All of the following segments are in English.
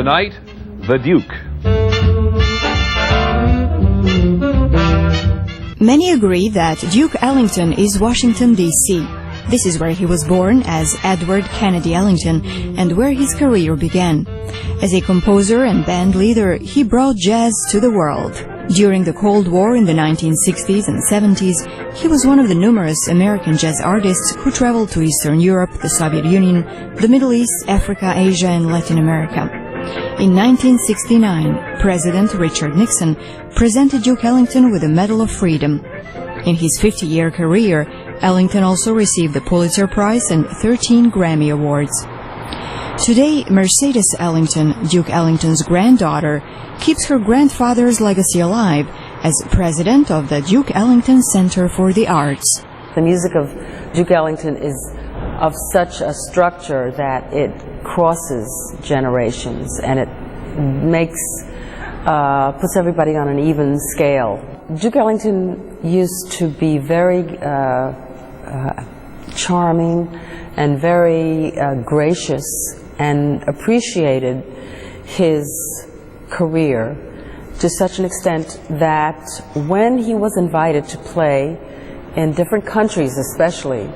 tonight, the Duke. Many agree that Duke Ellington is Washington, D.C. This is where he was born as Edward Kennedy Ellington and where his career began. As a composer and band leader, he brought jazz to the world. During the Cold War in the 1960s and 70s, he was one of the numerous American jazz artists who traveled to Eastern Europe, the Soviet Union, the Middle East, Africa, Asia, and Latin America. In 1969, President Richard Nixon presented Duke Ellington with the Medal of Freedom. In his 50-year career, Ellington also received the Pulitzer Prize and 13 Grammy Awards. Today, Mercedes Ellington, Duke Ellington's granddaughter, keeps her grandfather's legacy alive as president of the Duke Ellington Center for the Arts. The music of Duke Ellington is of such a structure that it crosses generations and it makes puts everybody on an even scale. Duke Ellington used to be very charming and very gracious and appreciated his career to such an extent that when he was invited to play in different countries especially,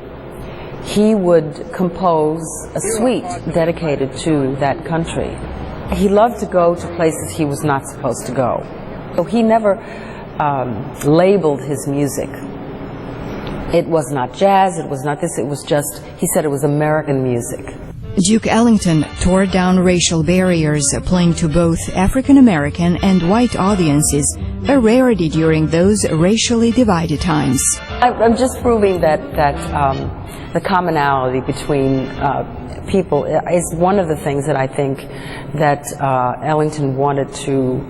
he would compose a suite dedicated to that country. He loved to go to places he was not supposed to go. So he never labeled his music. It was not jazz, it was not this, it was just, he said it was American music. Duke Ellington tore down racial barriers, playing to both African American and white audiences, a rarity during those racially divided times. I'm just proving that the commonality between people is one of the things that I think that Ellington wanted to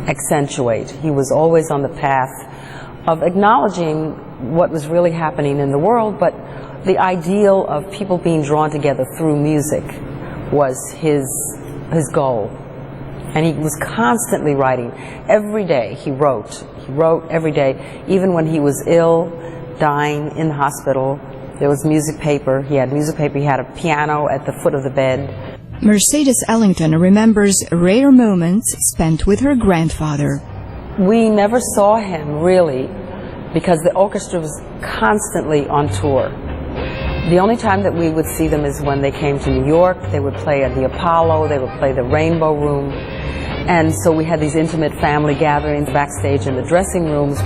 accentuate. He was always on the path of acknowledging what was really happening in the world, but the ideal of people being drawn together through music was his goal. And he was constantly writing. Every day he wrote. He wrote every day, even when he was ill, dying in the hospital. There was music paper. He had music paper. He had a piano at the foot of the bed. Mercedes Ellington remembers rare moments spent with her grandfather. We never saw him really because the orchestra was constantly on tour. The only time that we would see them is when they came to New York. They would play at the Apollo. They would play the Rainbow Room. And so we had these intimate family gatherings backstage in the dressing rooms.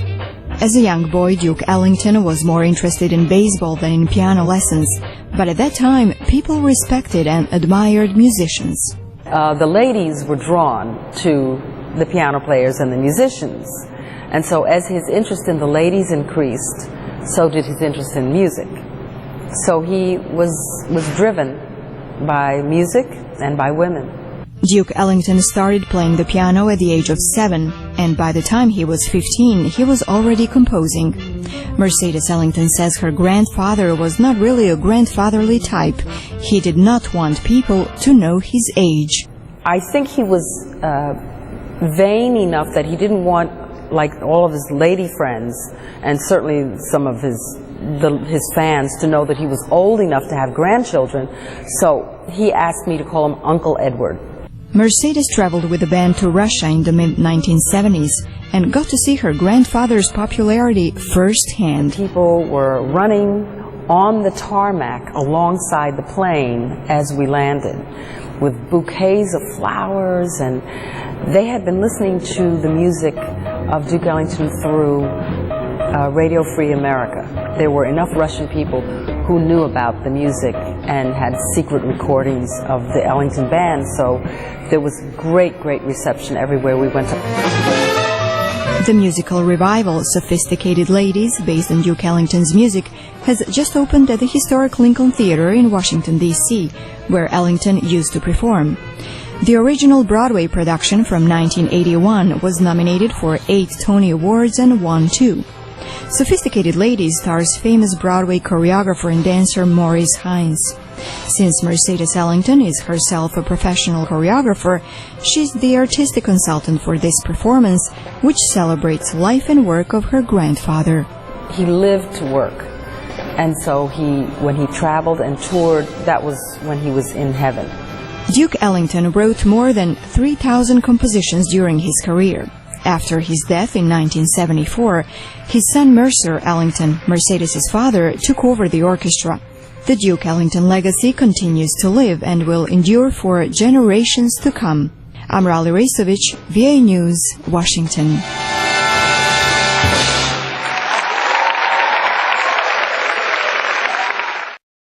As a young boy, Duke Ellington was more interested in baseball than in piano lessons. But at that time, people respected and admired musicians. The ladies were drawn to the piano players and the musicians. And so as his interest in the ladies increased, so did his interest in music. So he was driven by music and by women. Duke Ellington started playing the piano at the age of 7, and by the time he was 15, he was already composing. Mercedes Ellington says her grandfather was not really a grandfatherly type. He did not want people to know his age. I think he was vain enough that he didn't want, like all of his lady friends, and certainly some of his fans, to know that he was old enough to have grandchildren. So he asked me to call him Uncle Edward. Mercedes traveled with the band to Russia in the mid-1970s and got to see her grandfather's popularity firsthand. People were running on the tarmac alongside the plane as we landed with bouquets of flowers, and they had been listening to the music of Duke Ellington through Radio Free America. There were enough Russian people who knew about the music and had secret recordings of the Ellington band, so there was great reception everywhere we went. The musical revival, Sophisticated Ladies, based on Duke Ellington's music, has just opened at the historic Lincoln Theater in Washington, D.C., where Ellington used to perform. The original Broadway production from 1981 was nominated for 8 Tony Awards and won 2. Sophisticated Ladies stars famous Broadway choreographer and dancer Maurice Hines. Since Mercedes Ellington is herself a professional choreographer, she's the artistic consultant for this performance, which celebrates life and work of her grandfather. He lived to work, and so when he traveled and toured, that was when he was in heaven. Duke Ellington wrote more than 3,000 compositions during his career. After his death in 1974, his son Mercer Ellington, Mercedes's father, took over the orchestra. The Duke Ellington legacy continues to live and will endure for generations to come. Amra Alirejsovic, VA News, Washington.